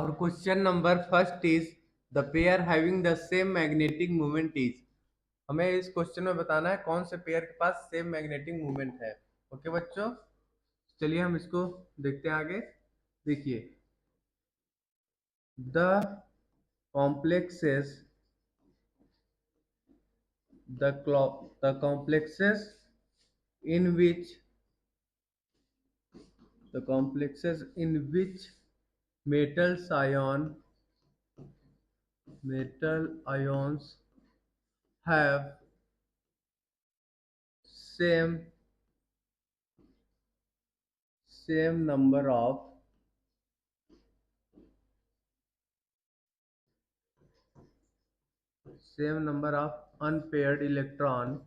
और question number first is the pair having the same magnetic moment is. हमें इस question में बताना है कौन से पेयर के पास सेम मैग्नेटिक मोमेंट है। ओके बच्चों, चलिए हम इसको देखते हैं आगे। देखिए, the complexes the complexes in which the complexes in which metals ion metal ions have same same number of unpaired electrons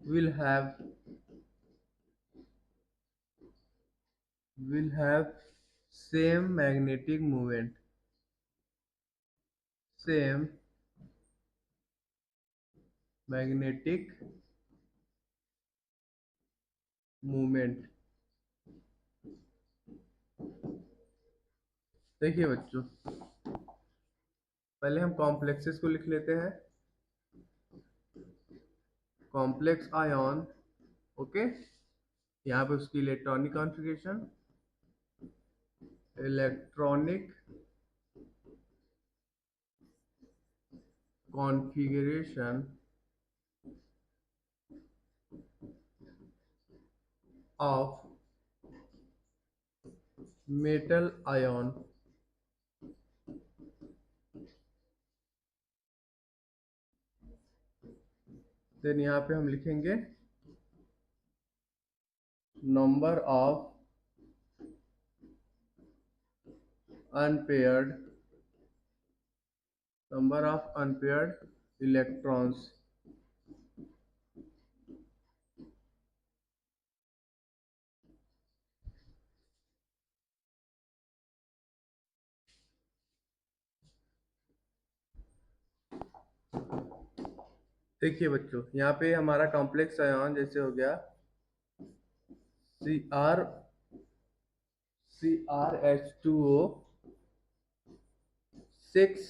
will have same magnetic moment same magnetic moment। देखिए बच्चों, पहले हम कॉम्प्लेक्सेस को लिख लेते हैं। कॉम्प्लेक्स आयन, ओके, यहाँ पे उसकी electronic configuration of metal ion. Then यहाँ पे हम लिखेंगे नंबर ऑफ अनपेयर्ड इलेक्ट्रॉन्स। देखिए बच्चों, यहाँ पे हमारा कॉम्प्लेक्स आयन जैसे हो गया CrH2O 6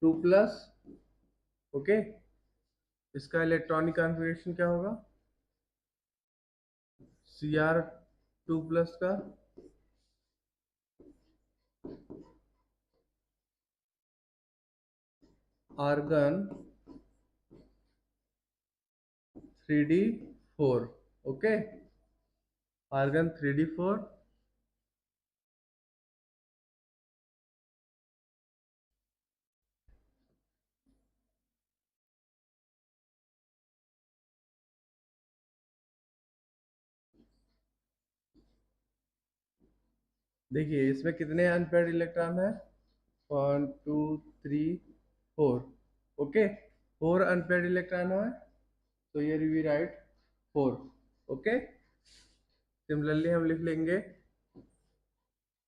2+, ओके। इसका इलेक्ट्रॉनिक कॉन्फ़िगरेशन क्या होगा? Cr2+ का argon 3d4, okay, argon 3d4। देखिए इसमें कितने अनपेयर्ड इलेक्ट्रॉन है? 1 2 3 4, ओके, 4 अनपेयर्ड इलेक्ट्रॉन है, तो ये वी राइट 4, ओके। सिमिलरली हम लिख लेंगे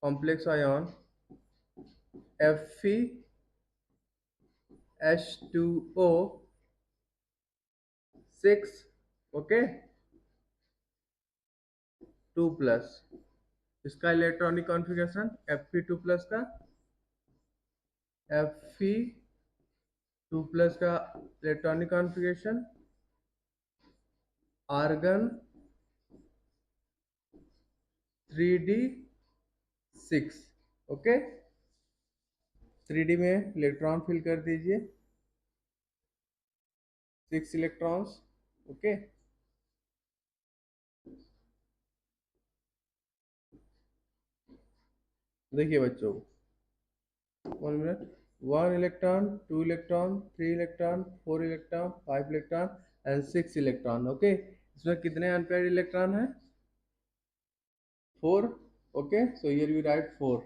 कॉम्प्लेक्स आयन FeH2O 6, ओके, 2+। इसका इलेक्ट्रॉनिक कॉन्फ़िगरेशन Fe2+ का electronic configuration argon 3d6, okay. 3d में इलेक्ट्रॉन फिल कर दीजिए, 6 इलेक्ट्रॉन्स, ओके। देखिए बच्चों, 1 minute, 1 electron, 2 electron, 3 electron, 4 electron, 5 electron and 6 electron, okay. इसमें कितने अनपेयर्ड इलेक्ट्रॉन है? 4, okay, so here we write 4।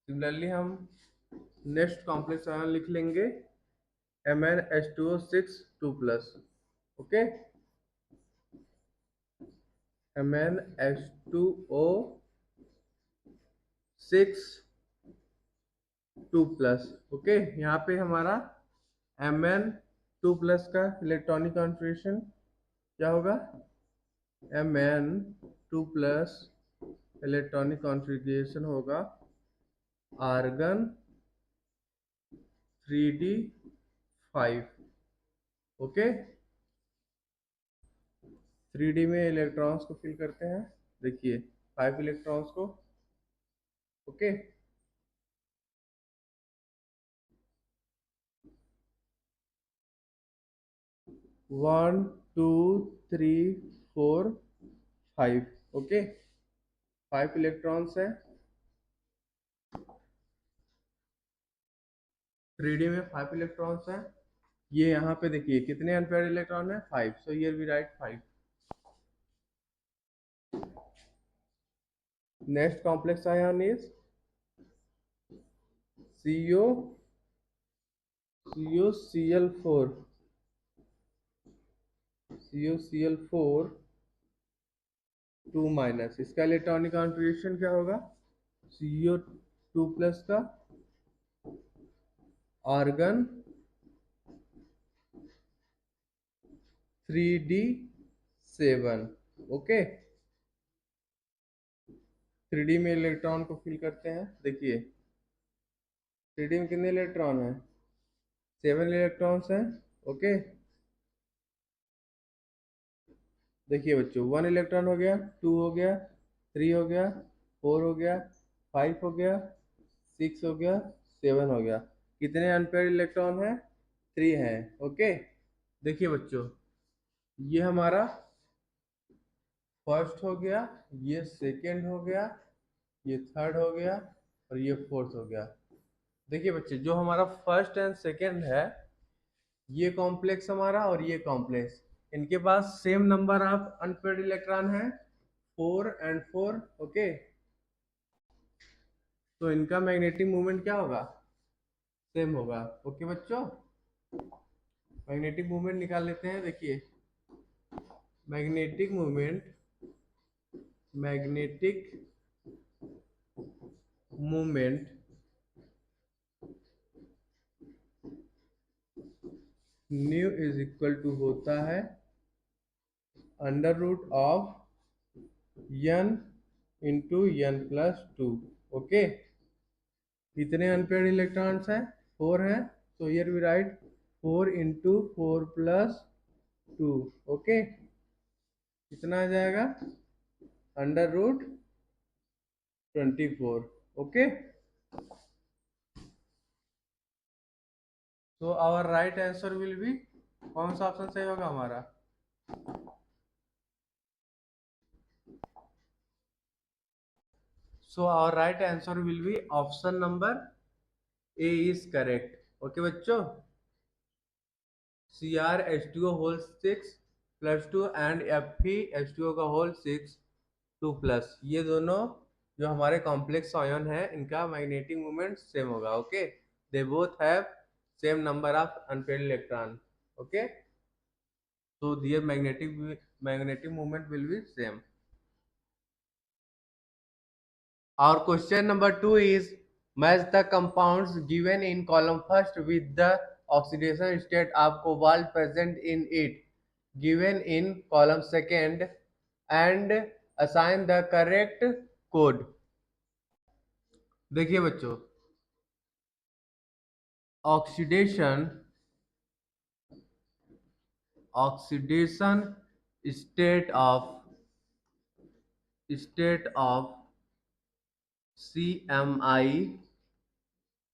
Similarly हम नेक्स्ट कॉम्प्लेक्स आयन लिख लेंगे MnH2O6 2+, okay, MnH2O6 two plus. Okay, यहाँ पे हमारा Mn टू प्लस का इलेक्ट्रॉनिक कॉन्फ़िगरेशन क्या होगा? Mn two plus electronic configuration होगा आर्गन 3d5। ओके, 3d में इलेक्ट्रॉन्स को फिल करते हैं, देखिए 5 इलेक्ट्रॉन्स को। ओके, 1 2 3 4 5। ओके, 5 इलेक्ट्रॉन्स है 3d में, 5 इलेक्ट्रॉन्स हैं। ये यहाँ पे देखिए कितने अनपेयर्ड इलेक्ट्रॉन है? 5। So here we write 5। Next complex ion is CO COCl4 COCl4 2 minus. इसका इलेक्ट्रॉनिक कॉन्फ़िगरेशन क्या होगा? CO2 प्लस का आर्गन 3d7। ओके, 3d में इलेक्ट्रॉन को फिल करते हैं, देखिए 3d में कितने इलेक्ट्रॉन हैं? 7 इलेक्ट्रॉन्स हैं। ओके, देखिए बच्चों 1 इलेक्ट्रॉन हो गया, 2 हो गया, 3 हो गया, 4 हो गया, 5 हो गया, 6 हो गया, 7 हो गया। कितने अनपेयर्ड इलेक्ट्रॉन हैं? 3 हैं। ओके, देखिए बच्चों ये हमारा फर्स्ट हो गया, ये सेकेंड हो गया, ये थर्ड हो गया और ये फोर्थ हो गया। देखिए बच्चे जो हमारा फर्स्ट एंड सेकेंड है, ये कॉम्प्लेक्स हमारा और ये कॉम्प्लेक्स, इनके पास same number of unpaired electron है, 4 and 4। ओके, तो इनका मैग्नेटिक मूवमेंट क्या होगा? सेम होगा। ओके बच्चों, मैग्नेटिक मूवमेंट निकाल लेते हैं। देखिए magnetic movement, magnetic movement mu is equal to होता है under root of n into n plus 2। Okay, कितने अनपेयर्ड इलेक्ट्रॉन्स हैं? 4 हैं। So here we write 4 into 4 plus 2। Okay, कितना आ जाएगा? Under root 24। ओके, तो our right answer will be, कौन सा ऑप्शन सही होगा हमारा? So our right answer will be option number A is correct. Okay बच्चों, CrH2O whole 6 plus 2 and FeH2O का होल 6 2 प्लस, ये दोनों जो हमारे कॉम्प्लेक्स आयन है इनका मैग्नेटिक मूवमेंट सेम होगा। Okay, they both have same number of unpaired electron. Okay, so their magnetic movement will be same. Our question number 2 is match the compounds given in column first with the oxidation state of cobalt present in it given in column second and assign the correct code। देखिए बच्चों, oxidation oxidation state of CMI,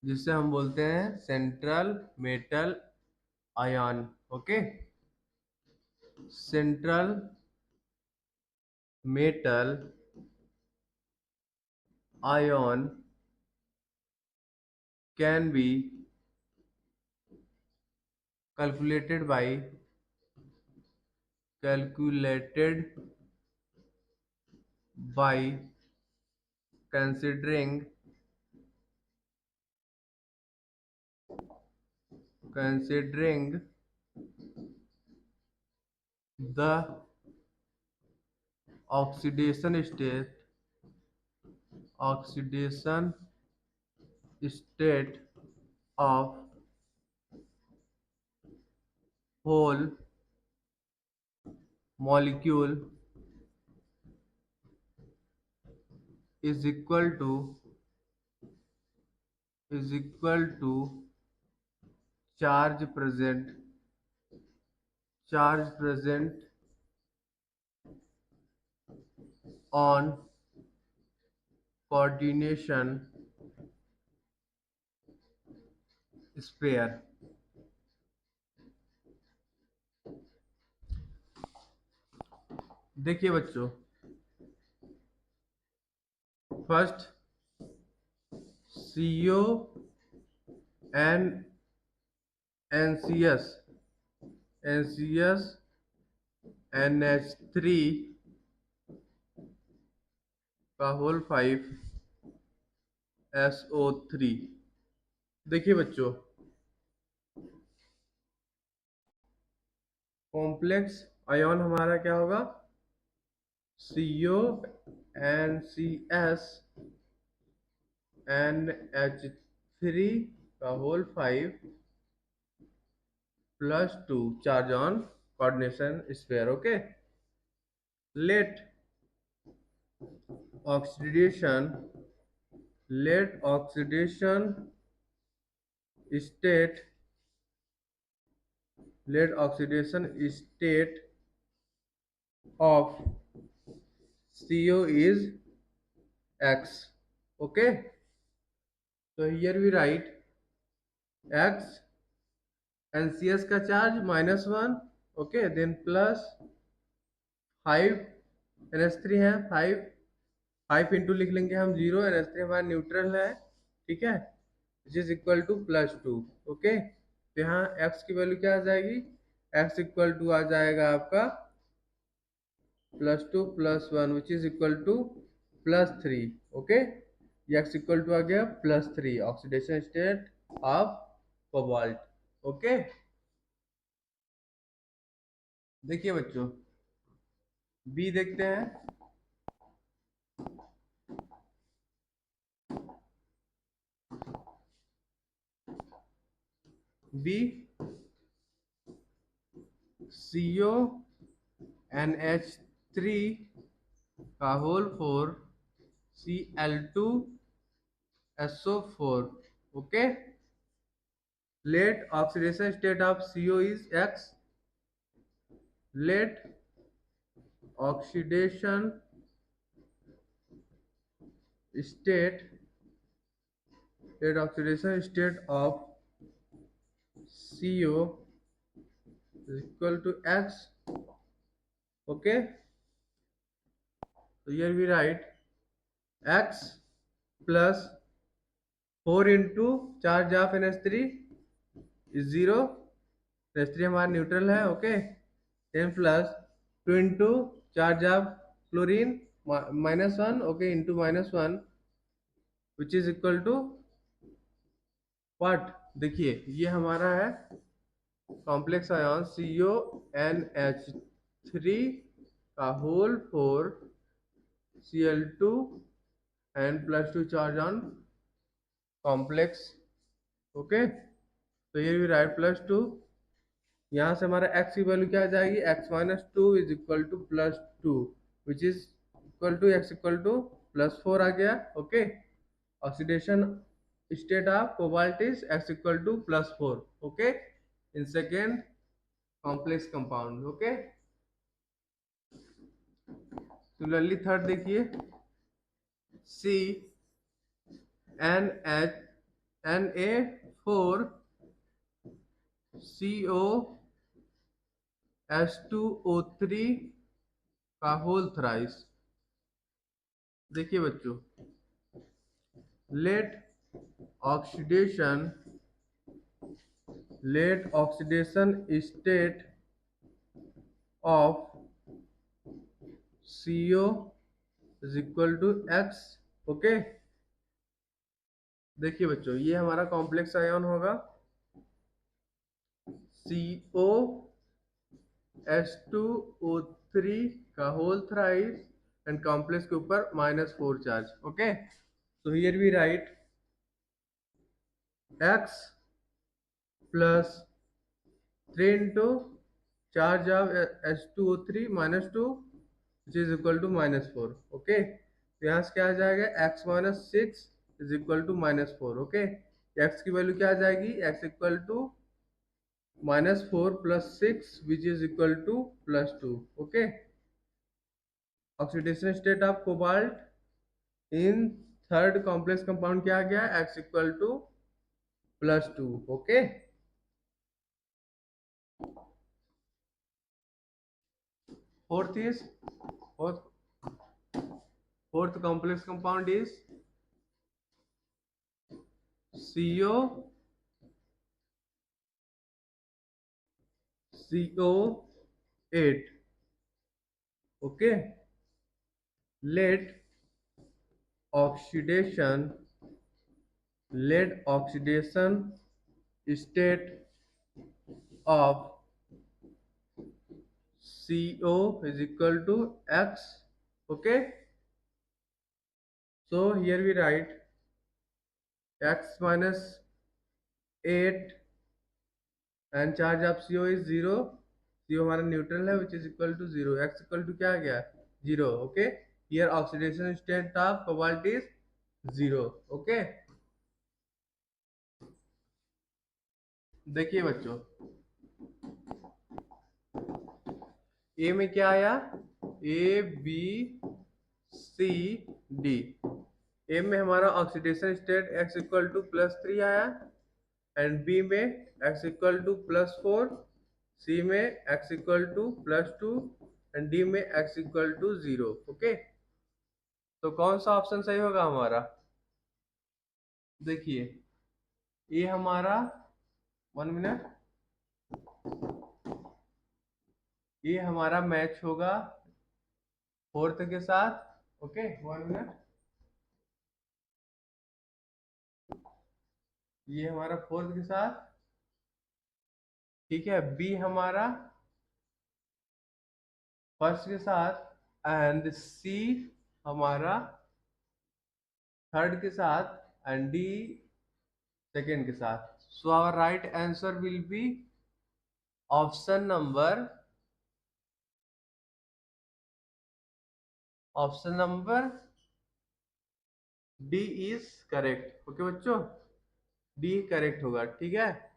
जिसे हम बोलते हैं central metal ion. Okay, central metal ion can be calculated by considering the oxidation state of whole molecule is equal to charge present charge present on coordination sphere. देखिए बच्चों, first CO and NCS NH3 का होल 5 SO3। देखिए बच्चों, complex ion हमारा क्या होगा? CO NCS NH3 का होल 5 +2 charge on coordination sphere. Okay, let oxidation let oxidation state of CO is X. Okay, so here we write X, NCS का charge -1, okay, then plus 5 NH3 है, 5 into लिख लेंगे हम 0, NH3 हमारा neutral है, ठीक है, which is equal to +2। Okay, तो यहाँ x की वैल्यू क्या आ जाएगी? x इक्वल टू आ जाएगा आपका +2 +1 which is equal to +3। Okay, ये x इक्वल टू आ गया +3, oxidation state of cobalt. Okay, देखिए बच्चों, बी देखते हैं। बी CO NH3 का whole 4 Cl2SO4। Okay, let oxidation state of CO is X. Let oxidation state of CO is equal to X. Okay, so here we write X plus 4 into charge of NH3 is 0, NH3 हमारा neutral है। Okay, 10 plus 2 into charge of chlorine -1, okay, into -1 which is equal to what? देखिए, ये हमारा है complex ion CONH3 का whole 4 Cl2 and +2 charge on complex. Okay, तो ये भी राइट +2, यहाँ से हमारा x की वैल्यू क्या आ जाएगी? x-2 is equal to +2 which is equal to x equal to +4 आ गया। Okay, oxidation state of cobalt is x equal to +4। Okay, in second complex compound. Okay, similarly third देखिए, C NH Na4 COS2O3 का whole thrice. देखिए बच्चों, let oxidation state of CO is equal to X। Okay, देखिए बच्चों, ये हमारा complex ion होगा COS2O3 का होल थ्राइस एंड कॉम्प्लेक्स के ऊपर -4 charge. Okay, so here we write X plus 3 into charge of H2O3 minus 2 which is equal to minus 4. Okay, तो यहाँ से क्या आ जाएगा, x minus six is equal to minus four. Okay, x की value क्या आ जाएगी, x equal to minus four plus six which is equal to plus two. Okay, oxidation state of cobalt in third complex compound क्या आ गया, x equal to plus two. Okay, fourth is fourth complex compound is CO8. Okay, lead oxidation state of CO is equal to X. Okay, so here we write X minus 8 and charge of CO is 0. CO हमारा neutral है which is equal to 0. X equal to क्या आ गया, 0. Okay, here oxidation state of cobalt is 0. Okay, देखिए बच्चों, ए में क्या आया, A B C D. A में हमारा oxidation state x equal to plus three आया, एंड बी में x equal to plus four, C में x equal to plus two, and D में x equal to zero. Okay, तो कौन सा option सही होगा हमारा, देखिए ये हमारा, 1 मिनट, ये हमारा मैच होगा फोर्थ के साथ. ओके, 1 मिनट, ये हमारा फोर्थ के साथ. ठीक है, बी हमारा फर्स्ट के साथ, एंड सी हमारा थर्ड के साथ, एंड डी सेकेंड के साथ. So our right answer will be option number D is correct. Okay बच्चों, डी करेक्ट होगा. ठीक है,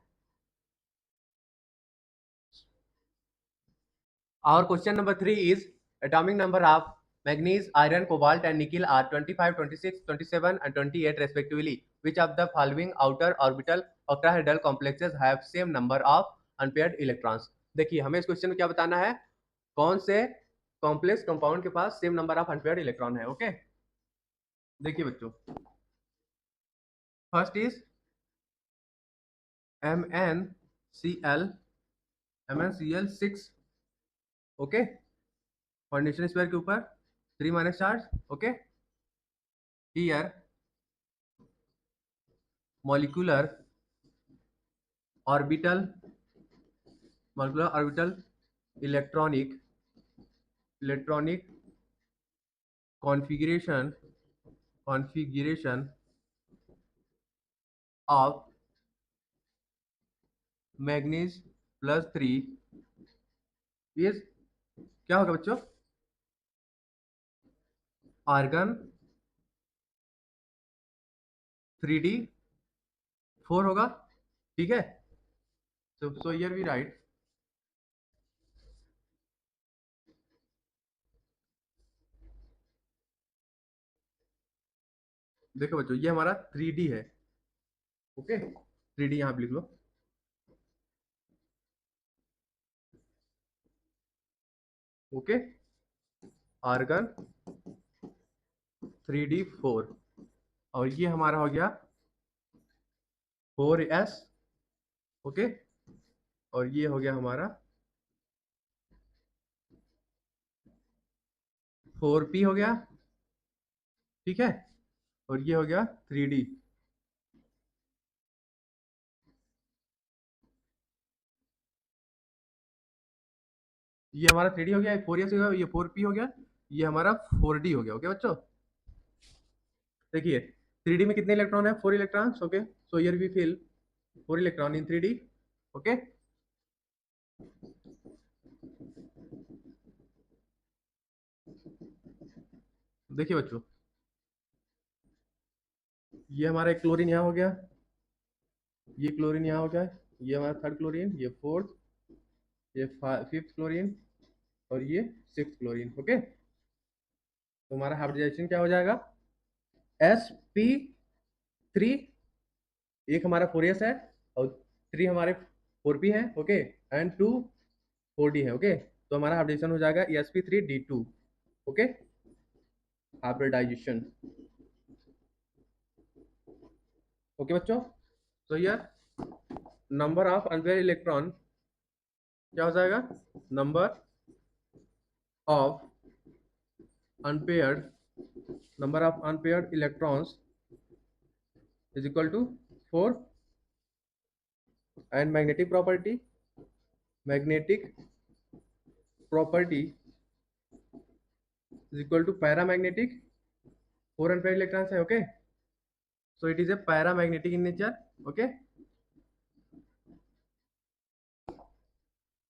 our question number 3 is atomic number of manganese, iron, cobalt and nickel are 25, 26, 27 and 28 respectively. Which of the following outer orbital octahedral complexes have same number of unpaired electrons? देखिए हमें इस question में क्या बताना है, कौन से कॉम्प्लेक्स कंपाउंड के पास same number of unpaired electron है. ओके, देखिए बच्चों, first is MnCl 6. Okay, foundation square के ऊपर 3 minus charge. Okay, here molecular orbital electronic configuration of manganese plus 3 is क्या होगा बच्चों, आर्गन 3d4 होगा. ठीक है, so here we write देखो बच्चों, ये हमारा 3d है. ओके, 3d यहाँ पे लिख लो. ओके, आर्गन 3d4, और ये हमारा हो गया 4s. ओके, और ये हो गया हमारा 4p हो गया. ठीक है, और ये हो गया 3d. ये हमारा 3d हो गया, 4s हो गया, ये 4p हो गया, ये हमारा 4d हो गया. ओके बच्चों, देखिए 3d में कितने इलेक्ट्रॉन है, 4 electrons. Okay, so here we fill 4 electron in 3d. Okay. देखिए बच्चों, ये हमारा एक क्लोरीन यहाँ हो गया, ये क्लोरीन यहाँ हो गया, ये हमारा थर्ड क्लोरीन, ये फोर्थ, ये फिफ्थ क्लोरीन, और ये सिक्स क्लोरीन। ओके, तो हमारा हाइब्रिडाइजेशन क्या हो जाएगा, sp3, एक हमारा 4s है और 3 हमारे 4p है। ओके, एंड 2 4d है। ओके, तो हमारा हाइब्रिडाइजेशन हो जाएगा sp3d2। Okay, hybridisation. ओके बच्चों, तो यार नंबर ऑफ अनपेयर इलेक्ट्रॉन क्या हो जाएगा, number of unpaired number of unpaired electrons is equal to 4, and magnetic property is equal to paramagnetic, 4 unpaired electrons है। Okay, so it is a paramagnetic in nature. Okay,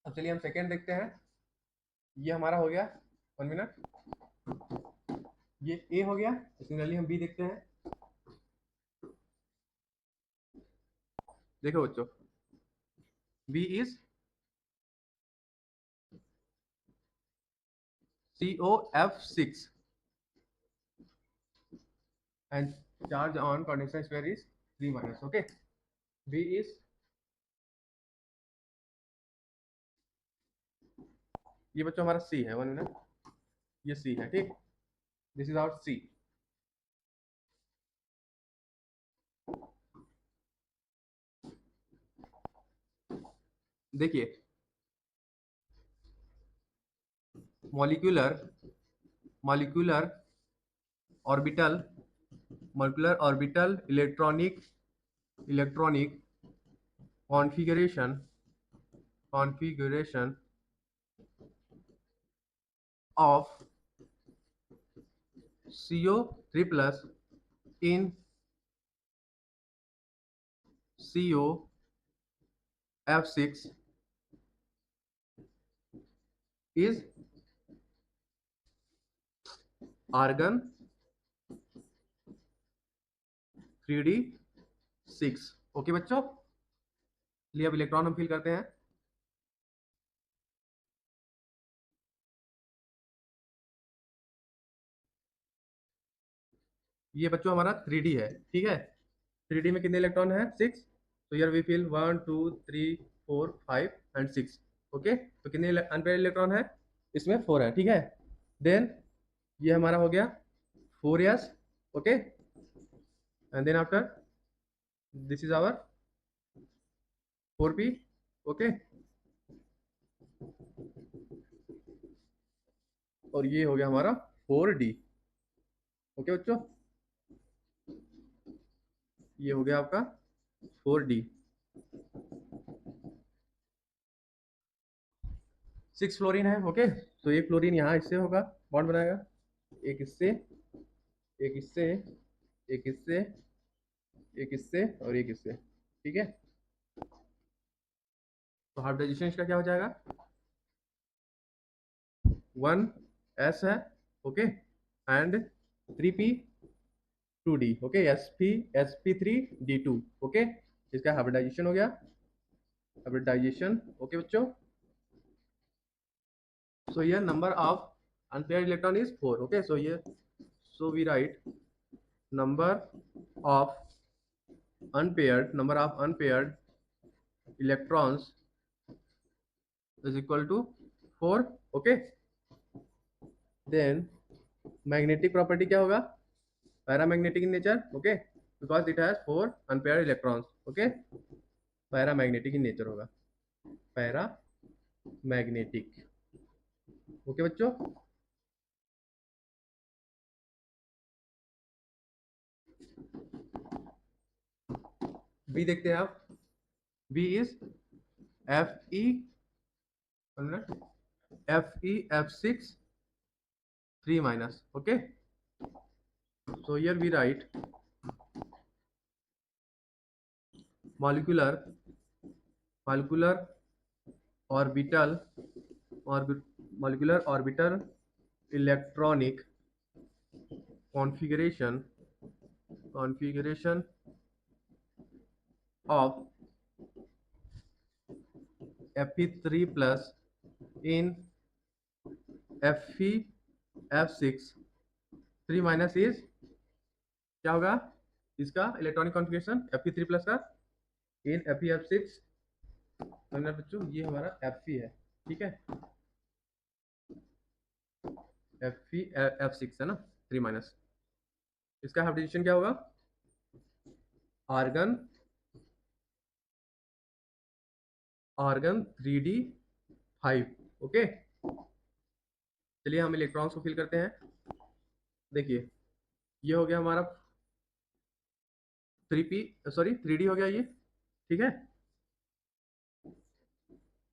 अब चलिए हम second देखते हैं। ये हमारा हो गया, 1 मिनट, ये ए हो गया। सिमिलरली हम बी देखते हैं। देखो बच्चों, B is COF6 and charge on condenser sphere is 3 minus. Okay, B is, ये बच्चों हमारा C है, 1 मिनट, ये C है। ठीक, दिस इज आवर C। देखिए, molecular molecular orbital electronic configuration of CO3 plus in COF6 is argon 3d6। Okay बच्चों, लिए अब इलेक्ट्रॉन हम फिल करते हैं। ये बच्चों हमारा 3D है। ठीक है, 3D में कितने इलेक्ट्रॉन है, 6। तो यार वी फिल 1 2 3 4 5 एंड 6। ओके, तो कितने अनपेयर्ड इलेक्ट्रॉन है, इसमें 4 है। ठीक है, देन ये हमारा हो गया 4s। Okay, and then after this is our 4p। Okay, और ये हो गया हमारा 4d। ओके बच्चों, ये हो गया आपका 4d। 6 फ्लोरीन है। ओके, तो एक फ्लोरीन यहाँ इससे होगा, बॉन्ड बनाएगा, एक इससे, एक इससे, एक इससे, एक इससे, और एक इससे। ठीक है, तो हाइब्रिडाइजेशन इसका क्या हो जाएगा, 1s है। Okay, and 3p 2d। Okay, sp3d2। Okay, इसका हाइब्रिडाइजेशन हो गया, हाइब्रिडाइजेशन। ओके बच्चों, so here number of unpaired electron is 4। okay, so here, so we write number of unpaired electrons is equal to 4। okay, then magnetic property क्या होगा, paramagnetic in nature. Okay, because it has 4 unpaired electrons। Okay, paramagnetic in nature होगा, paramagnetic. Okay बच्चों, B देखते हैं आप। B is Fe F6 3 minus। okay, so here we write molecular molecular orbital molecular orbital electronic configuration of Fe3 plus in Fe(F6) 3 minus is क्या होगा इसका electronic configuration Fe3 plus का इन Fe(F6) समझना बच्चों, ये हमारा Fe है, ठीक है, Fe(F6) है ना, 3 माइनस इसका हाइब्रिडेशन क्या होगा आर्गन आर्गन 3d5। ओके, चलिए हम इलेक्ट्रॉन्स को फिल करते हैं। देखिए ये हो गया हमारा 3d हो गया ये, ठीक है,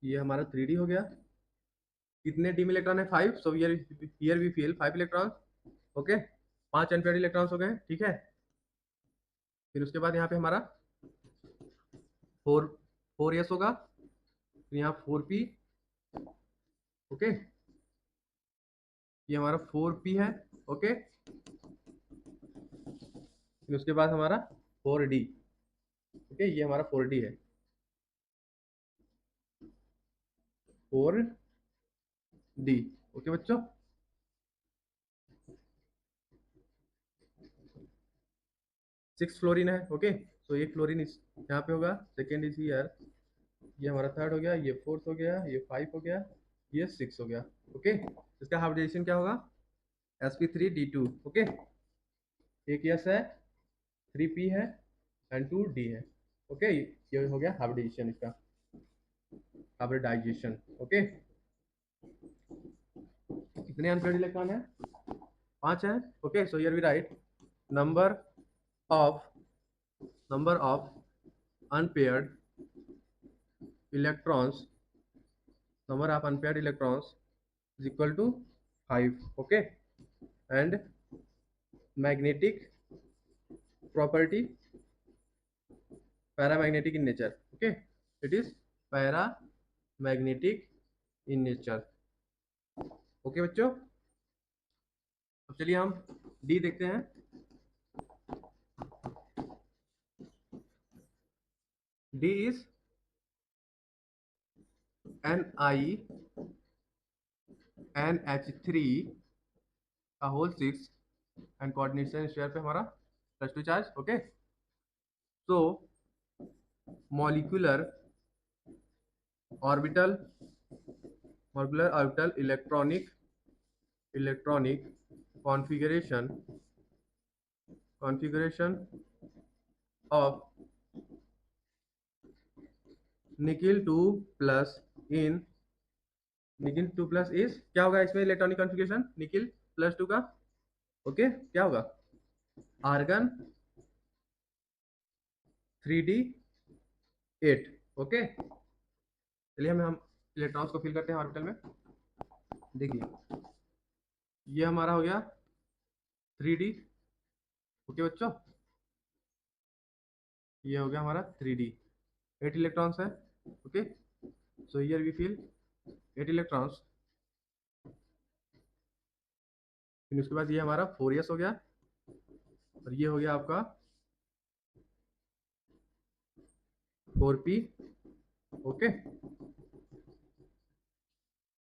ये हमारा 3d हो गया। कितने डी में इलेक्ट्रॉन है 5, so here we fill 5 electron. Okay, 5 unpaired electrons हो गए, ठीक है। फिर उसके बाद यहाँ पे हमारा 4s होगा, फिर यहाँ 4p। ओके, ये हमारा 4p है। ओके, फिर उसके बाद हमारा 4d। ओके, ये हमारा 4d है, 4d। ओके बच्चों, 6 फ्लोरीन है। ओके, सो एक फ्लोरीन यहाँ पे होगा, सेकेंड इज हियर, ये हमारा थर्ड हो गया, ये फोर्थ हो गया, ये 5 हो गया, ये 6 हो गया। ओके, इसका हाइब्रिडेशन क्या होगा sp3d2। ओके, एक यस है, 3p है एंड 2d है। ओके, ये हो गया हाइब्रिडेशन, इसका हाइब्रिडाइजेशन। ओके, कितने अनपेयर्ड इलेक्ट्रॉन है 5 है। Okay, so here we write number of unpaired electrons is equal to 5। okay, and magnetic property paramagnetic in nature। okay, it is paramagnetic in nature। okay बच्चों, अब चलिए हम D देखते हैं। D is NiNH3 का whole 6 and coordination share पे हमारा +2 charge. Okay, so molecular orbital electronic configuration of nickel 2 plus in nickel 2 plus is क्या होगा इसमें इलेक्ट्रॉनिक कॉन्फ़िगरेशन निकिल +2 का। ओके, क्या होगा आर्गन 3d8। ओके, चलिए हम इलेक्ट्रॉन्स को फिल करते हैं ऑर्बिटल में। देखिए ये हमारा हो गया 3d। ओके बच्चों, ये हो गया हमारा 3d, 8 इलेक्ट्रॉन्स है। Okay, so here we fill 8 electrons. फिर उसके बाद ये हमारा 4s हो गया और ये हो गया आपका 4p। ओके,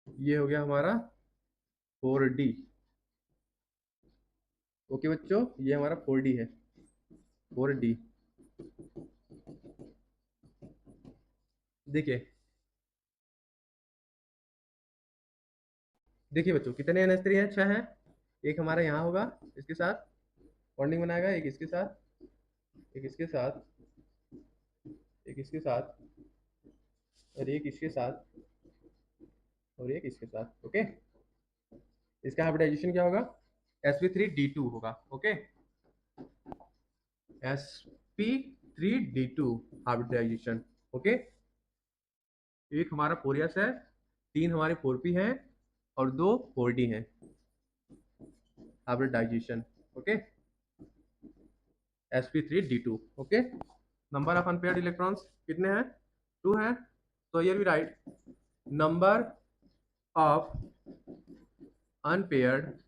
ये हो गया हमारा 4d। ओके बच्चों, ये हमारा 4d है, 4d। देखिए देखिए बच्चों कितने NH3 है 6 है। एक हमारा यहाँ होगा इसके साथ बॉन्डिंग बनाएगा, एक इसके साथ, एक इसके साथ, एक इसके साथ और एक इसके साथ और एक इसके साथ। ओके, इसका हाइब्रिडाइजेशन क्या होगा sp3d2 होगा। Okay, sp3d2 hybridisation. ओके, एक हमारा 4s है, 3 हमारे 4p हैं और 2 4d हैं, hybridisation. Okay, sp3d2। Okay, number of unpaired electrons कितने हैं 2 हैं। So here we write number of unpaired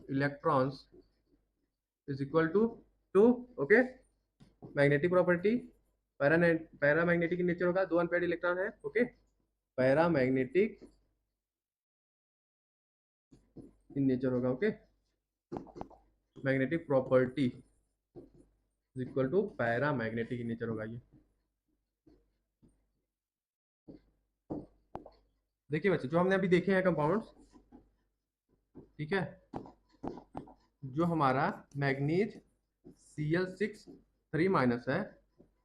electrons is equal to 2. Okay, magnetic property paramagnetic in nature होगा, दो अनपेयर्ड इलेक्ट्रॉन है। ओके, पैरामैग्नेटिक इन नेचर होगा। Okay, magnetic property is equal to paramagnetic in nature होगा। ये देखिए बच्चे, जो हमने अभी देखे हैं कंपाउंड्स, ठीक है, जो हमारा मैग्नीज Cl6 3 है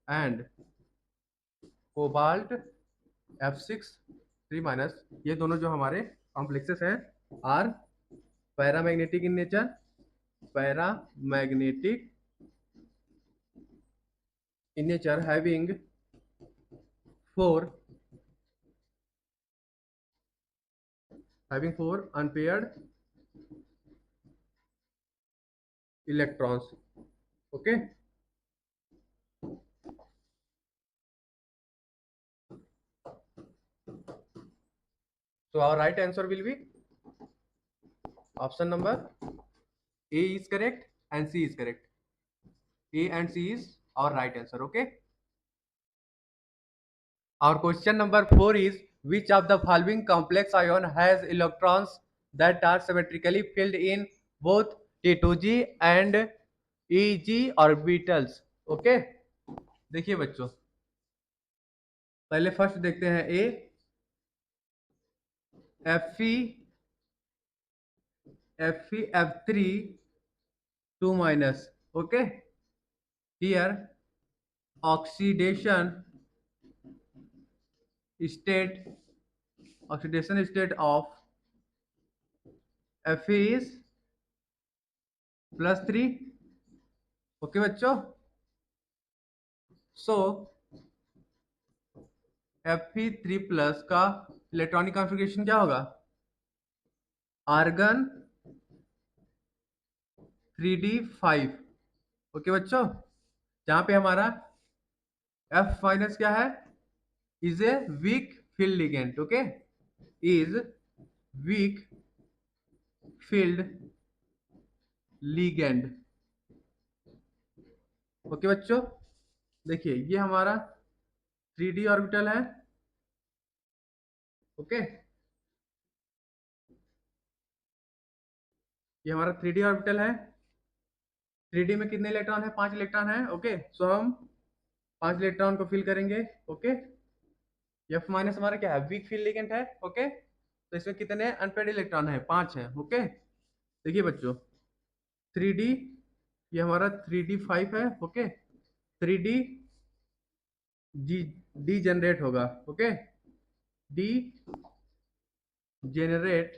एंड कोबाल्ट F6 3, ये दोनों जो हमारे कॉम्प्लेक्सेस हैं are paramagnetic in nature, paramagnetic in nature having four unpaired electrons. Okay, so our right answer will be option number A is correct and C is correct. A and C is our right answer. Okay, our question number 4 is which of the following complex ion has electrons that are symmetrically filled in both T2G and EG orbitals. Okay, देखिए बच्चों, पहले first देखते हैं ए, Fe F3 2-. Okay, here oxidation state of Fe is +3. Okay बच्चों, सो Fe3+ का electronic configuration क्या होगा? Argon 3d5। Okay बच्चों, जहां पे हमारा F- क्या है? Is a weak field ligand. Okay, is weak field ligand. Okay बच्चों, देखिए ये हमारा 3d ऑर्बिटल है। ओके, ये हमारा 3d ऑर्बिटल है। 3d में कितने इलेक्ट्रॉन है? 5 इलेक्ट्रॉन है। ओके, सो हम 5 इलेक्ट्रॉन को फिल करेंगे। ओके, F- हमारा क्या है? वीक फील्ड लिगेंड है। ओके, तो इसमें कितने अनपेयर्ड इलेक्ट्रॉन है? 5 है। ओके, देखिए बच्चों, 3d, ये हमारा 3d5 है। ओके, 3d डी जनरेट होगा। Okay, D generate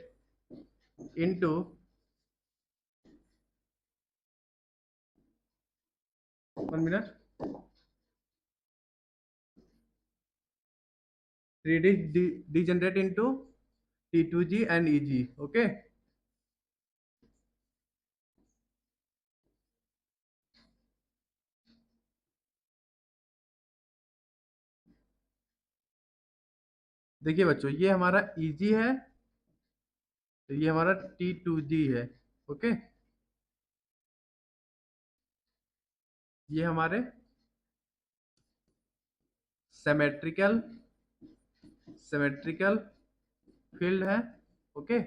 into 1 minute, 3d D generate into T2G and EG। Okay, देखिए बच्चों, ये हमारा EG है, तो ये हमारा T2G है। ओके, ये हमारे सिमेट्रिकल फील्ड है। Okay,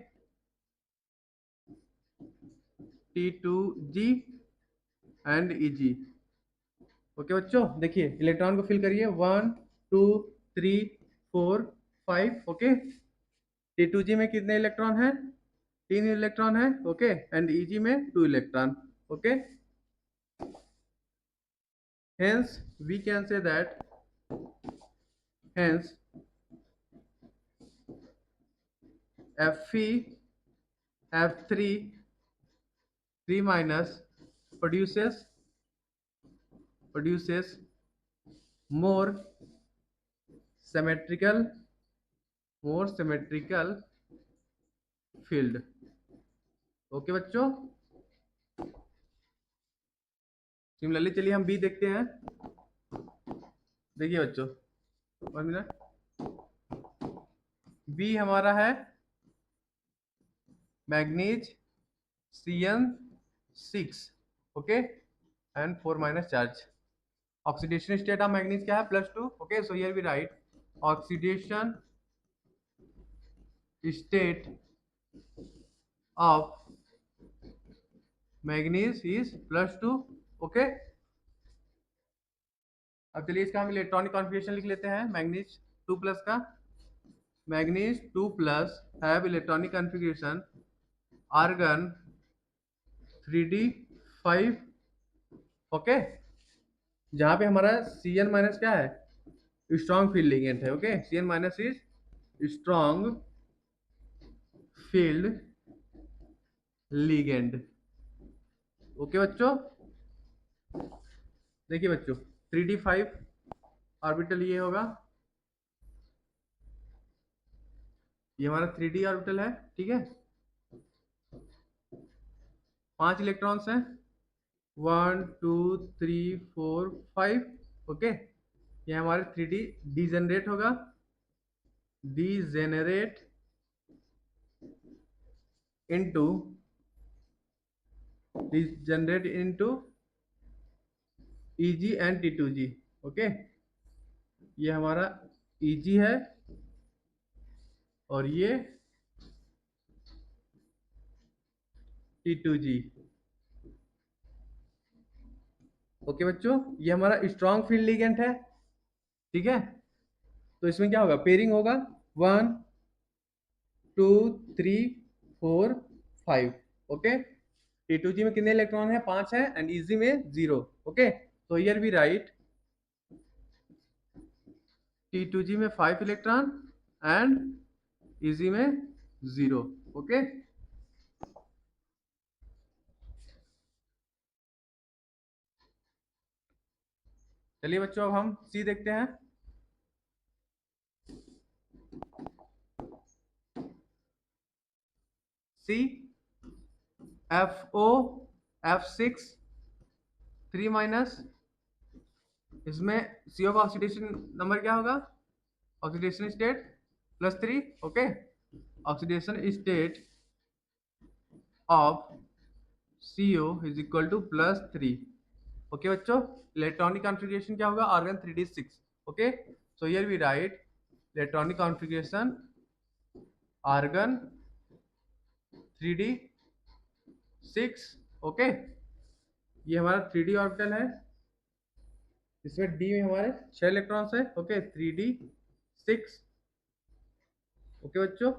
T2G and EG। Okay बच्चों, देखिए इलेक्ट्रॉन को फिल करिए, 1 2 3 4 5। ओके, T2G में कितने इलेक्ट्रॉन है? 3 इलेक्ट्रॉन है। ओके, एंड EG में 2 electron. Okay, hence we can say that hence Fe F3 3- produces more symmetrical field। Okay बच्चों, सिमिलरली चलिए हम बी देखते हैं। देखिए बच्चों, 1 मिनट। बी हमारा है manganese Cn6, okay, and 4 minus charge. Oxidation state of manganese क्या है? +2, okay. So here we write oxidation state of manganese is +2, okay. अब चलिए इसका हम इलेक्ट्रॉनिक कॉन्फ़िगरेशन लिख लेते हैं मैग्नीज 2+ का। Manganese 2+ have electronic configuration argon 3d5, okay, जहां पे हमारा Cn- क्या है? स्ट्रॉन्ग फील्ड लिगेंड है, okay. Cn- is strong field ligand, okay बच्चों। देखिए बच्चों, 3d5 ऑर्बिटल ये होगा, ये हमारा 3d ऑर्बिटल है, ठीक है। 5 इलेक्ट्रॉन्स हैं, 1 2 3 4 5, ओके। ये हमारे 3d डीजेनरेट होगा, degenerate into Eg and T2G, okay. ये हमारा Eg है और ये T2G, ओके बच्चों। ये हमारा स्ट्रॉन्ग फील्ड लिगेंड है, ठीक है। तो इसमें क्या होगा? पेयरिंग होगा 1 2 3 4 5, ओके। T2G में कितने इलेक्ट्रॉन है? 5 है, एंड Eg में 0, ओके। तो हियर वी राइट T2G में 5 इलेक्ट्रॉन एंड Eg में 0, ओके। चलिए बच्चों, अब हम सी देखते हैं। सी FO F6 3-, इसमें CO का ऑक्सीडेशन नंबर क्या होगा? Oxidation state +3, okay. Oxidation state of CO is equal to +3, okay बच्चों। इलेक्ट्रॉनिक कॉन्फ़िगरेशन क्या होगा? Argon 3d6, okay. So here we write electronic configuration argon 3d6, okay. ये हमारा 3d ऑर्बिटल है, इसमें डी में हमारे 6 इलेक्ट्रॉन्स है, ओके। 3d6, ओके बच्चों।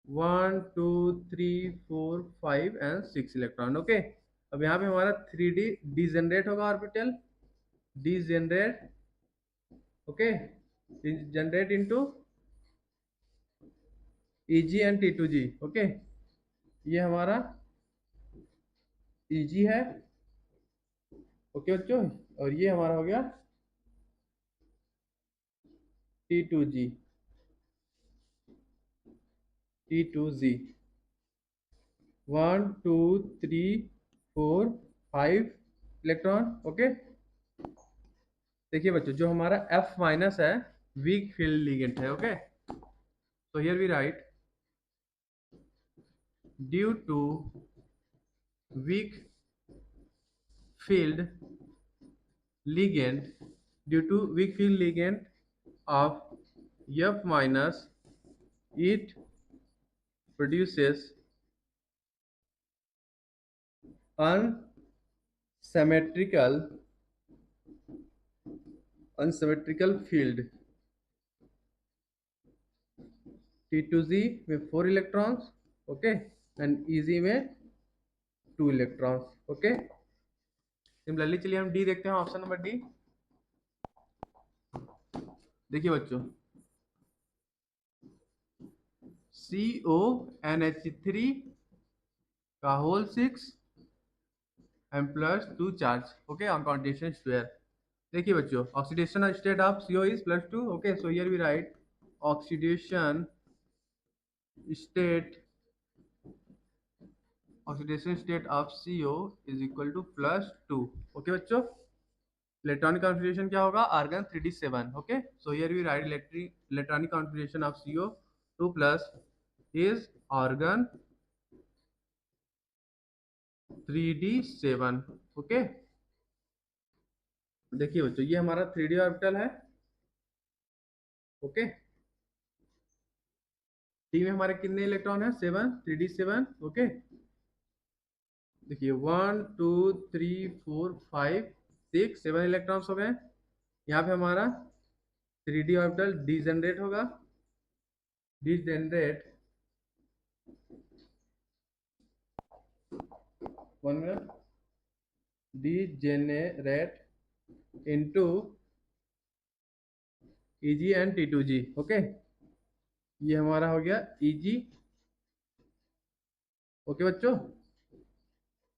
1 2 3 4 5 एंड 6 इलेक्ट्रॉन, ओके। अब यहाँ पे हमारा 3d डीजेनरेट होगा orbital, degenerate, okay, generate into Eg and T2G, okay. ये हमारा Eg है, ओके बच्चों, और ये हमारा हो गया T2G, T2Z। 1 2 3 4 5 electron, okay. देखिए बच्चों, जो हमारा F- है, वीक फील्ड लिगेंड है, okay. So here we write due to weak field ligand, due to weak field ligand of F minus, it produces unsymmetrical field T2Z में 4 electrons, okay, and EZ में 2 electrons, okay. Similarly चलिए हम D देखते हैं, option number D. देखिए बच्चों, CONH3 का whole 6 and +2 charge, okay, on continuation square. देखिए बच्चों, oxidation state of CO is +2, okay. So here we write oxidation state of CO is equal to +2, okay बच्चों। इलेक्ट्रॉनिक कॉन्फ़िगरेशन क्या होगा, argon 3d7. Okay, so here we write electronic configuration of CO2 plus is argon 3d7. Okay, देखिए बच्चों ये हमारा 3d orbital है. Okay, D में हमारे कितने इलेक्ट्रॉन है, 7, 3d7. ओके, देखिए 1 2 3 4 5 6 7 इलेक्ट्रॉन्स हो गए. यहाँ पे हमारा 3d ऑर्बिटल डी जनरेट होगा. D generate 1 minute, D generate into Eg and T2G. Okay, ये हमारा हो गया Eg. ओके बच्चों,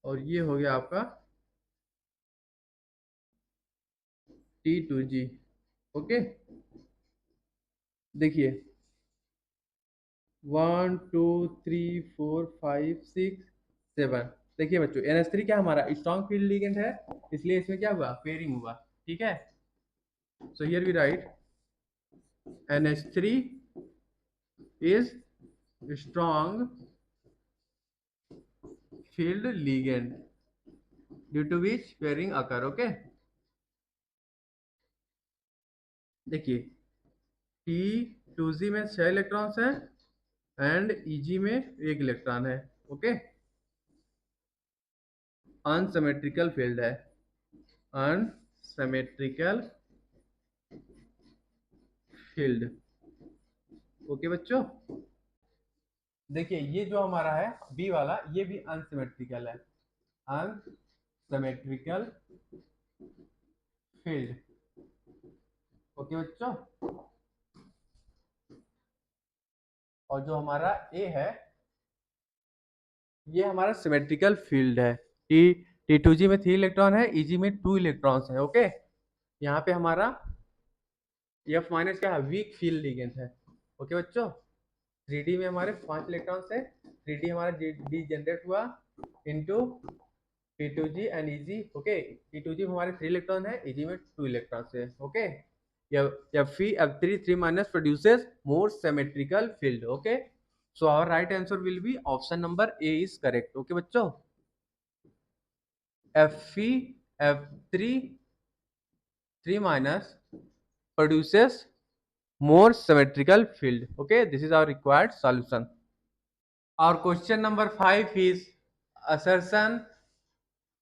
और ये हो गया आपका T2G. ओके, देखिए 1 2 3 4 5 6 7. देखिए बच्चों NH3 क्या हमारा स्ट्रॉन्ग फील्ड लिगेंड है, इसलिए इसमें क्या हुआ, पेयरिंग हुआ. ठीक है, so here we write NH3 is strong field ligand due to which pairing occur. Okay, देखिए T2G में 6 इलेक्ट्रॉन्स हैं एंड Eg में 1 इलेक्ट्रॉन है. ओके, अनसिमेट्रिकल फील्ड है, अनसिमेट्रिकल फील्ड. ओके बच्चों, देखिए ये जो हमारा है बी वाला, ये भी अनसिमेट्रिकल है, अनसिमेट्रिकल फील्ड. ओके बच्चों, और जो हमारा ए है ये हमारा सिमेट्रिकल फील्ड है. T2G में 3 इलेक्ट्रॉन है, Eg में 2 इलेक्ट्रॉन्स है. ओके, यहाँ पे हमारा F माइनस क्या है, वीक फील्ड लिगेंड है. ओके बच्चों, 3D में हमारे 5 इलेक्ट्रॉन्स है, 3D हमारा डी जनरेट हुआ into T2G and Eg. Okay, T2G में हमारे 3 इलेक्ट्रॉन है, Eg में 2 इलेक्ट्रॉन्स है. Okay, Fe 3 minus produces more symmetrical field. Okay, so our right answer will be option number A is correct. Okay बच्चों, Fe 3 minus produces more symmetrical field. Okay, this is our required solution. Our question number 5 is assertion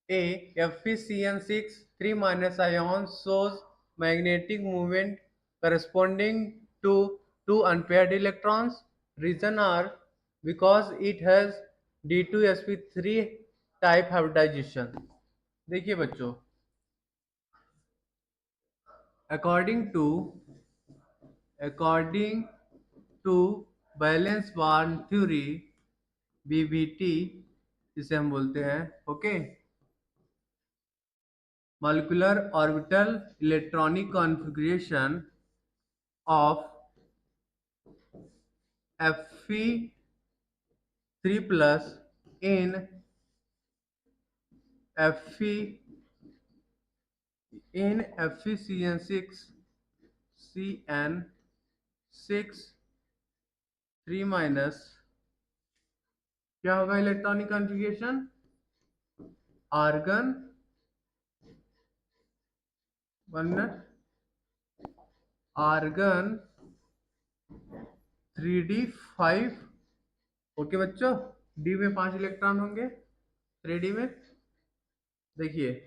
A. FeCN6 3 minus ion shows magnetic moment corresponding to two unpaired electrons. Reason are because it has D2sp3 type hybridization. देखिए बच्चों, according to valence bond theory BBT जिसे हम बोलते हैं. Okay, molecular orbital electronic configuration of Fe3 plus in FeCN6 3 minus क्या होगा electronic configuration, argon 1 minute, argon 3d5. Okay बच्चों, D में 5 इलेक्ट्रॉन होंगे 3D में. देखिए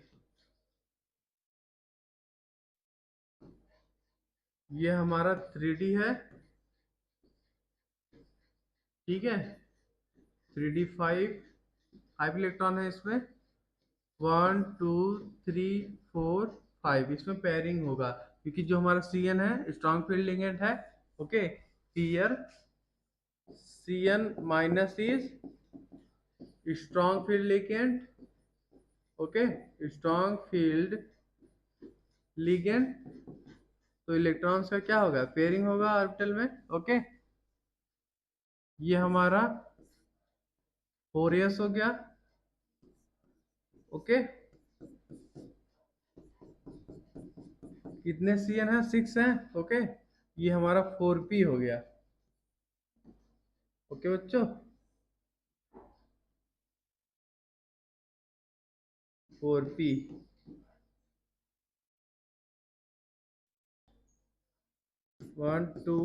ये हमारा 3D है. ठीक है, 3d5 इलेक्ट्रॉन है इसमें, 1 2 3 4 5. इसमें पेयरिंग होगा क्योंकि जो हमारा CN है स्ट्रॉन्ग फील्ड लिगेंड है. Okay, here CN minus is strong field ligand. Okay, strong field ligand, तो इलेक्ट्रॉन्स का क्या होगा, पेयरिंग होगा ऑर्बिटल में. ओके, ये हमारा 4s हो गया. ओके, कितने सी एन है? 6 है। ओके, ये हमारा 4p हो गया। ओके बच्चों, 4p। 1 2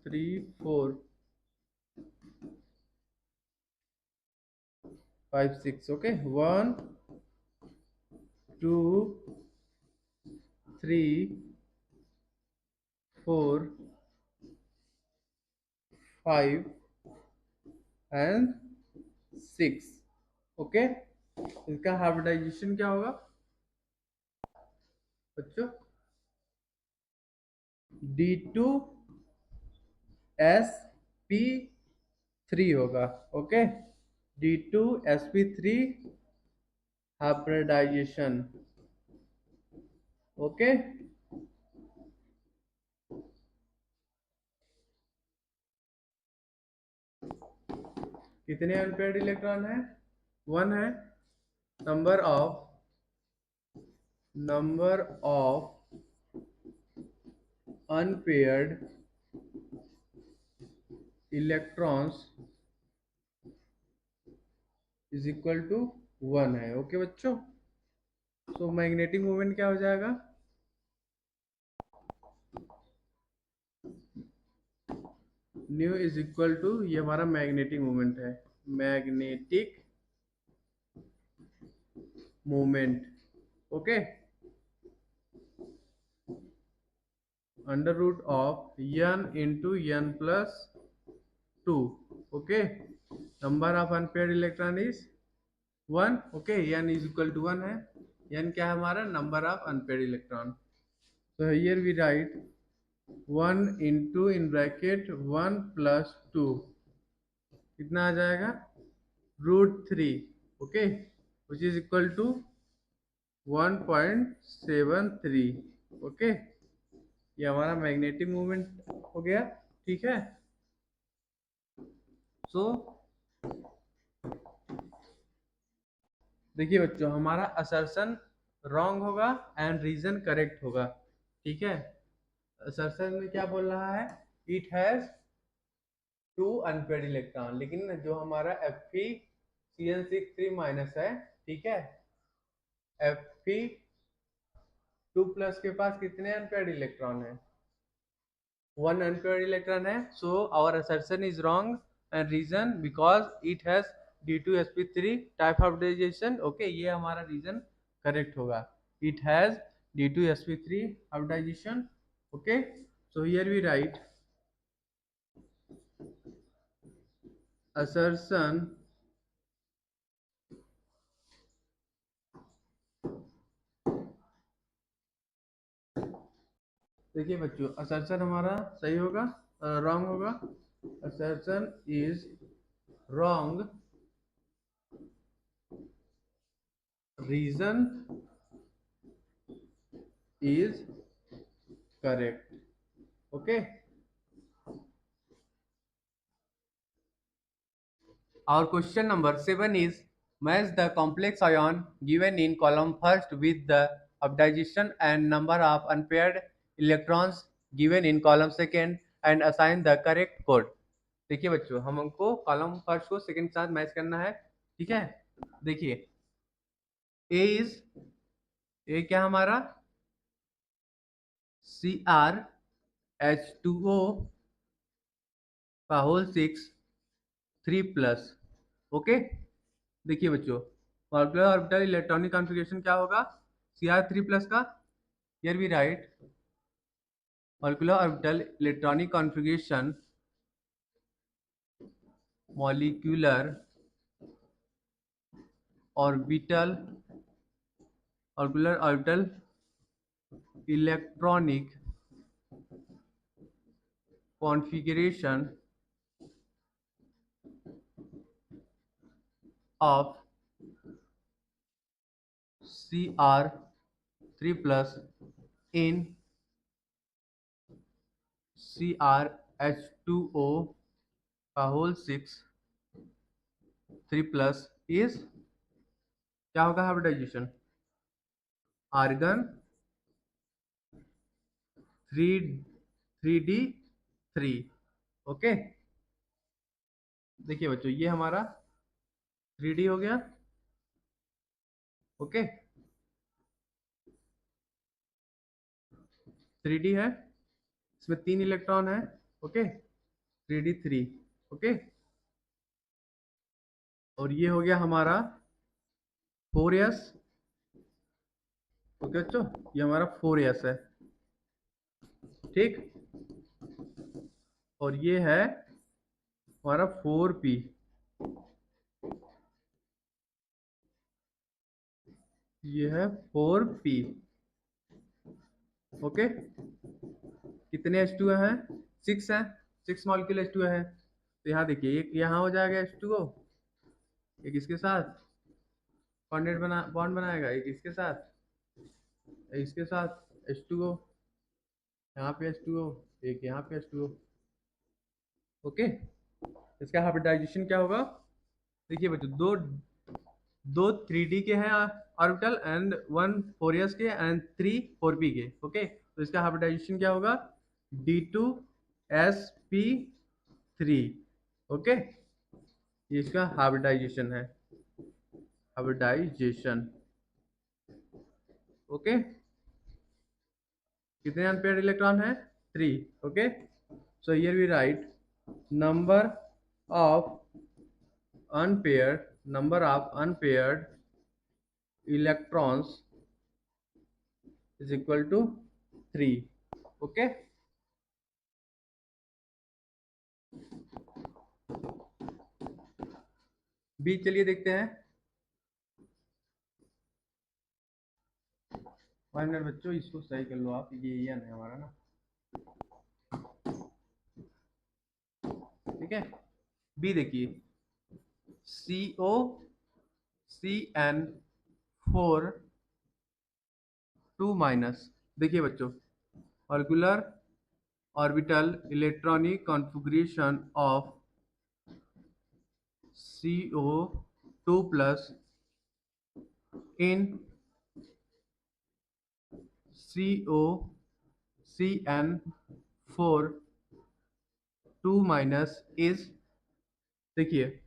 3 4 5 6। Okay, 1 2 3 4 5 and 6। ओके, इसका हाइब्रिडाइजेशन क्या होगा बच्चों? D2sp3 होगा। Okay, D2sp3 hybridisation. ओके, कितने अनपेयर्ड इलेक्ट्रॉन है? 1 है। Number of unpaired electrons is equal to 1 है। ओके बच्चों, तो मैग्नेटिक मोमेंट क्या हो जाएगा? न्यू इज इक्वल टू, ये हमारा मैग्नेटिक मोमेंट है, magnetic moment. Okay, under root of n into n plus 2। Okay, number of unpaired electron is 1। Okay, n is equal to 1 है। n क्या है हमारा? Number of unpaired electron. तो here we write 1 into in bracket 1 plus 2, कितना आ जाएगा? √3। Okay, which is equal to 1.73। Okay, ये हमारा मैग्नेटिक मूवमेंट हो गया। ठीक है, सो देखिए बच्चों, हमारा असर्शन रॉन्ग होगा एंड रीजन करेक्ट होगा। ठीक है, असर्शन में क्या बोल रहा है? इट हैज 2 अनपेयर्ड इलेक्ट्रॉन, लेकिन जो हमारा Fe है, ठीक है, Fe2+ के पास कितने अनपेयर्ड इलेक्ट्रॉन है? 1 अनपेयर्ड इलेक्ट्रॉन है। So our assertion is wrong and reason because it has D2sp3 type hybridisation. Okay, ये हमारा रीजन करेक्ट होगा, it has D2sp3 hybridisation. Okay, so here we write assertion देखिए बच्चों, assertion हमारा सही होगा, रॉन्ग होगा। Assertion is wrong, reason is correct. Okay, our question number 7 is match the complex ion given in column first with the hybridization and number of unpaired electrons given in column second and assign the correct code। देखिए बच्चों, हमको column first को second के साथ match करना है। ठीक है, देखिए ए इज, ए क्या हमारा? CrH2O का होल 6 3+। ओके, देखिए बच्चों, मॉलिक्यूलर ऑर्बिटल इलेक्ट्रॉनिक कॉन्फ़िगरेशन क्या होगा Cr3+ का? Here we write molecular orbital electronic configuration, molecular orbital electronic configuration of Cr3+ in CrH2O का होल 6 3+ इज क्या होगा? Hybridisation argon 3D 3। ओके, देखिए बच्चों ये हमारा 3D हो गया। ओके, 3D है, इसमें 3 इलेक्ट्रॉन है। Okay, 3D 3। ओके, और ये हो गया हमारा 4s। ओके बच्चों, ये हमारा 4s है। ठीक, और ये है हमारा 4p। ये है 4p। ओके, कितने H2 हैं? 6 हैं, 6 मॉलिक्यूल H2 है। तो यहाँ देखिए, एक यहाँ हो जाएगा H2O, एक इसके साथ बॉन्ड बनाएगा, एक इसके साथ, एक इसके साथ H2O, यहाँ पे H2O, एक यहाँ पे H2O। ओके, इसका हाइब्रिडाइजेशन क्या होगा? देखिए बच्चों, दो दो 3D के हैं ऑर्बिटल, एंड 1 4s के, एंड 3 4p के। ओके, तो इसका हाइब्रिडाइजेशन क्या होगा? D2sp3। ओके, ये इसका हाइब्रिडाइजेशन है, हाइब्रिडाइजेशन। ओके, कितने अनपेयर्ड इलेक्ट्रॉन है? 3। Okay, so here we write number of unpaired electrons is equal to 3। Okay, बी चलिए देखते हैं। 1 मिनट बच्चों, इसको सही कर लो आप, ये एन है हमारा ना। ठीक है, बी देखिए, COCN4 2 माइनस। देखिए बच्चों, molecular orbital electronic configuration of CO2 plus in COCN4 2 minus is, देखिए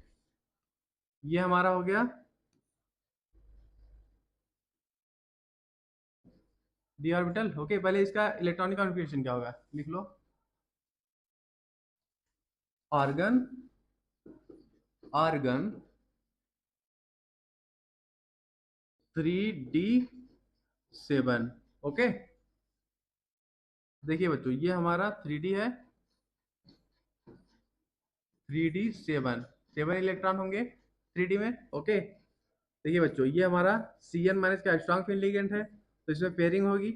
ये हमारा हो गया डी ऑर्बिटल। ओके, पहले इसका इलेक्ट्रॉनिक कॉन्फ़िगरेशन क्या होगा, लिख लो। Argon argon 3D7। ओके, देखिए बच्चों, ये हमारा 3D है, 3D7, 7 इलेक्ट्रॉन होंगे 3D में। ओके, देखिए बच्चों, ये हमारा Cn माइनस का स्ट्रॉन्ग फील्ड लिगेंड है, तो इसमें पेयरिंग होगी।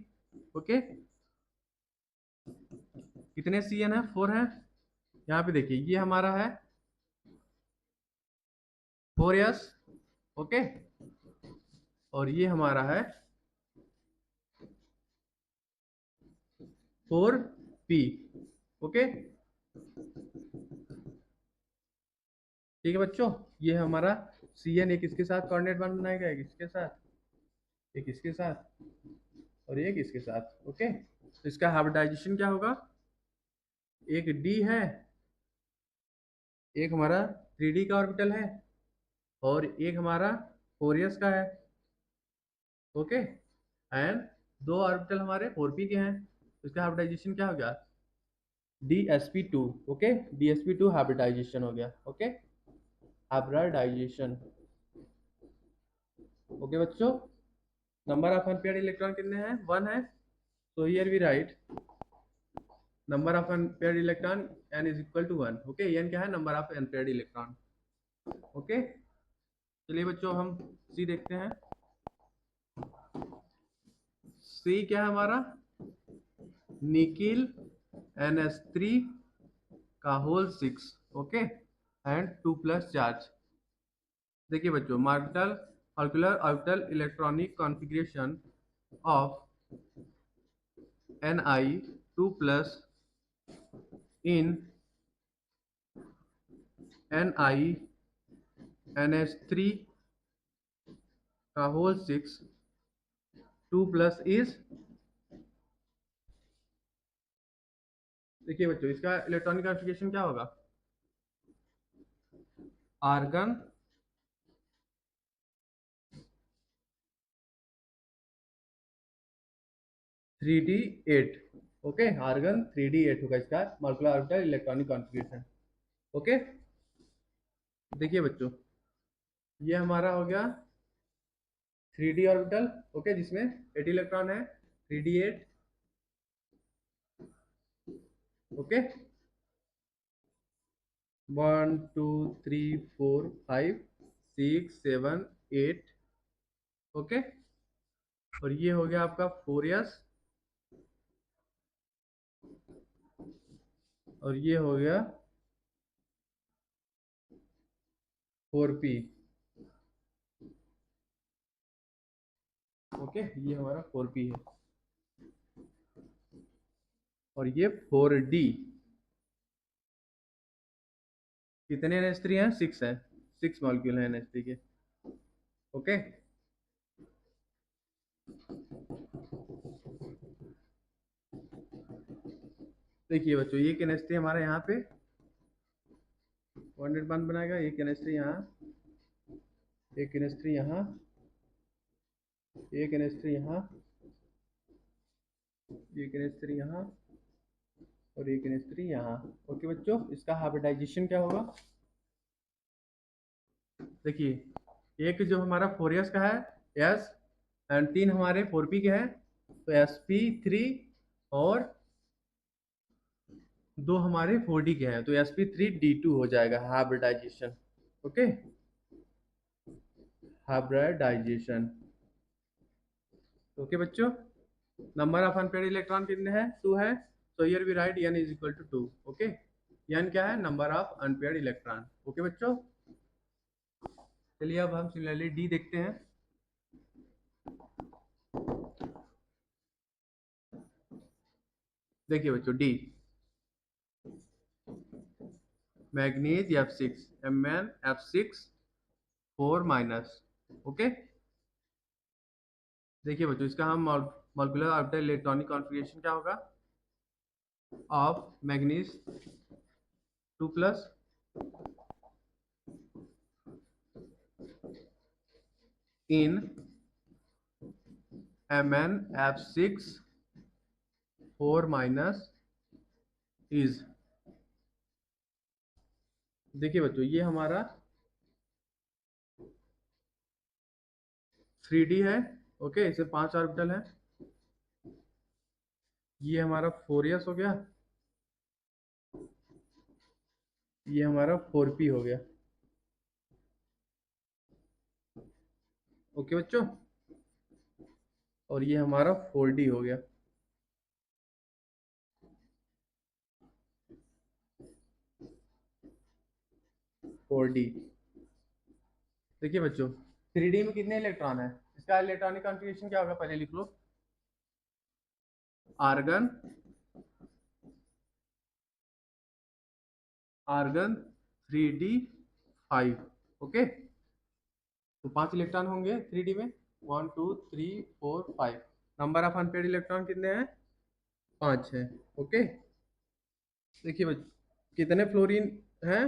ओके, कितने Cn है? 4 है। यहाँ पे देखिए, ये हमारा है 4s। ओके, और ये हमारा है 4p। ओके, ठीक है बच्चों, ये हमारा Cn एक इसके साथ कोऑर्डिनेट बॉन्ड बनाएगा, एक इसके साथ, एक इसके साथ, और एक इसके साथ। ओके, तो इसका हाइब्रिडाइजेशन क्या होगा? एक D है, एक हमारा 3D का ऑर्बिटल है, और एक हमारा 4s का है। ओके, एंड दो ऑर्बिटल हमारे 4p के हैं, तो इसका हाइब्रिडाइजेशन क्या हो गया? DsP2। ओके, DsP2 हाइब्रिडाइजेशन हो गया। Okay, hybridisation. ओके बच्चों, नंबर ऑफ अनपेयर्ड इलेक्ट्रॉन कितने हैं? 1 है। So here we write number of unpaired electron n is equal to 1। Okay, n क्या है? Number of unpaired electron. Okay, चलिए बच्चों हम सी देखते हैं। सी क्या है हमारा? निकिल NH3 का whole 6। Okay, and 2 plus charge. देखिए बच्चों, molecular orbital electronic configuration of Ni2 plus in NiNH3 का होल 6 2 प्लस इज देखिए बच्चों, इसका इलेक्ट्रॉनिक कॉन्फ़िगरेशन क्या होगा? Argon 3d8। Okay, argon 3d8 होगा इसका molecular orbital electronic configuration. Okay, देखिए बच्चों, ये हमारा हो गया 3d ऑर्बिटल। ओके, जिसमें 8 इलेक्ट्रॉन है, 3d8। ओके, 1 2 3 4 5 6 7 8। ओके, और ये हो गया आपका 4s, और ये हो गया 4p। ओके, ये हमारा 4p है, और ये 4d। कितने NH3 हैं? 6 है, 6 मॉलिक्यूल हैं NH3 के। ओके, देखिए बच्चों, ये NH3 हमारे यहाँ पे 1 बनाएगा, एक NH3 यहाँ, एक NH3 यहाँ, एक NH3 यहाँ, एक NH3 यहाँ, और एक NH3 यहाँ। ओके बच्चों, इसका हाइब्रिडाइजेशन क्या होगा? देखिए, एक जो हमारा 4s का है S, एंड 3 हमारे 4p के हैं, तो sp3, और 2 हमारे 4d के हैं, तो sp3d2 हो जाएगा हाइब्रिडाइजेशन। Okay, hybridisation. ओके बच्चों, नंबर ऑफ अनपेयर्ड इलेक्ट्रॉन कितने हैं? 2 है, so here we write n is equal to 2। Okay, n क्या है? Number of unpaired electron. Okay बच्चों, चलिए अब हम सिमिलरली डी देखते हैं। देखिए बच्चों, D manganese F6, MnF6 4 minus. Okay, देखिए बच्चों, इसका हम मॉलिक्यूलर ऑर्बिटल इलेक्ट्रॉनिक कॉन्फ़िगरेशन क्या होगा? Of manganese 2 plus in MnF6 4 minus is. देखिए बच्चों, ये हमारा 3d है। ओके, इसे 5 ऑर्बिटल है। ये हमारा 4s हो गया, ये हमारा 4p हो गया। ओके बच्चों, और ये हमारा 4d हो गया। 4d। देखिए बच्चों, 3d में कितने इलेक्ट्रॉन है? इसका इलेक्ट्रॉनिक कॉन्फ़िगरेशन क्या होगा? पहले लिख लो, आर्गन आर्गन 3d5। ओके, तो 5 इलेक्ट्रॉन होंगे 3d में, 1 2 3 4 5। नंबर ऑफ अनपेयर्ड इलेक्ट्रॉन कितने हैं? 5 है। ओके, देखिए बच्चों, कितने फ्लोरीन हैं?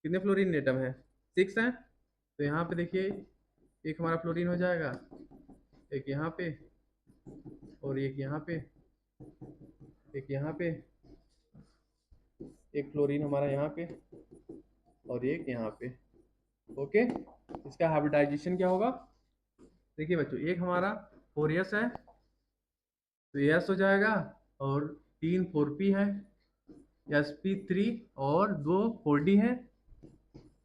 कितने फ्लोरीन एटम है? 6 है, तो यहाँ पे देखिए, एक हमारा फ्लोरीन हो जाएगा, एक यहाँ पे, और एक यहाँ पे, एक यहाँ पे, एक फ्लोरीन हमारा यहाँ पे, और एक यहाँ पे। ओके, इसका हाइब्रिडाइजेशन क्या होगा? देखिए बच्चों, एक हमारा 4s है, तो s हो जाएगा, और 3 4p है, sp3, और 2 4d है,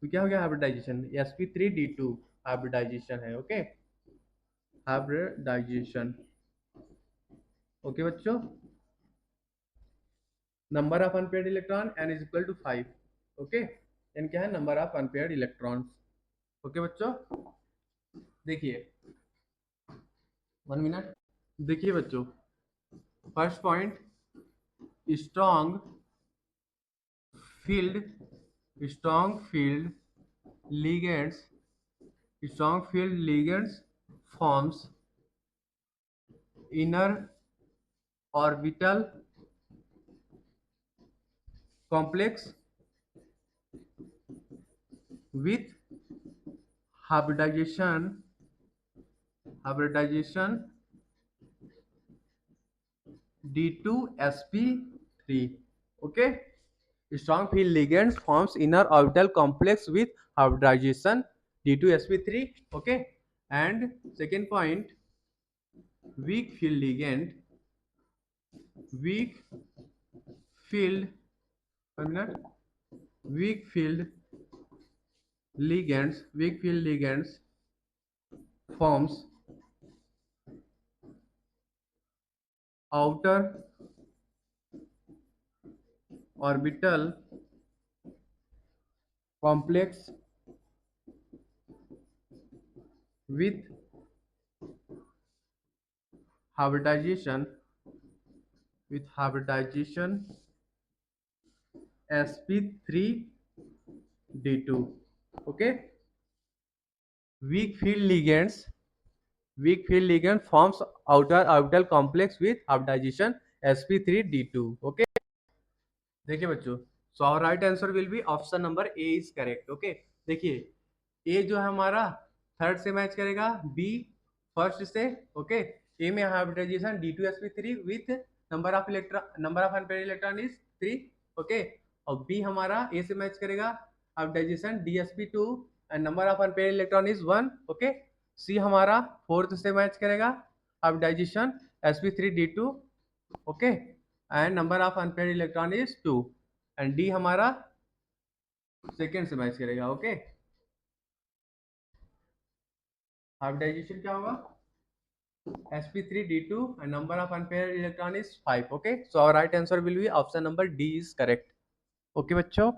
तो क्या हो गया हाइब्रिडाइजेशन? sp3d2 हाइब्रिडाइजेशन है। Okay, hybridisation. ओके बच्चों, number of unpaired electron n is equal to 5। Okay, n क्या है? Number of unpaired electrons. Okay बच्चों, देखिए 1 मिनट। देखिए बच्चों, first point, strong field strong field ligands strong field ligands forms inner orbital complex with hybridization D2sp3. Okay, strong field ligands forms inner orbital complex with hybridization D2sp3. Okay, and second point, weak field ligand, weak field, 1 minute, weak field ligands forms outer orbital complex with hybridization sp3d2. Okay, weak field ligands forms outer orbital complex with hybridization sp3d2. Okay, देखिए बच्चों, so our right answer will be option number A is correct. Okay, देखिए A जो है हमारा third से match करेगा, B first से. Okay, A में hybridization D2sp3 with number of unpaired electron is 3. Okay, और बी हमारा ए से मैच करेगा hybridization DsP2 and number of unpaired electron is 1. Okay, C हमारा फोर्थ से मैच करेगा hybridization sp3d2. Okay, and number of unpaired electron is 2 and D हमारा second से match करेगा. ओके, हाइब्रिडाइजेशन क्या होगा sp3d2 and number of unpaired electron is 5. Okay, so our right answer will be option number D is correct. Okay बच्चों.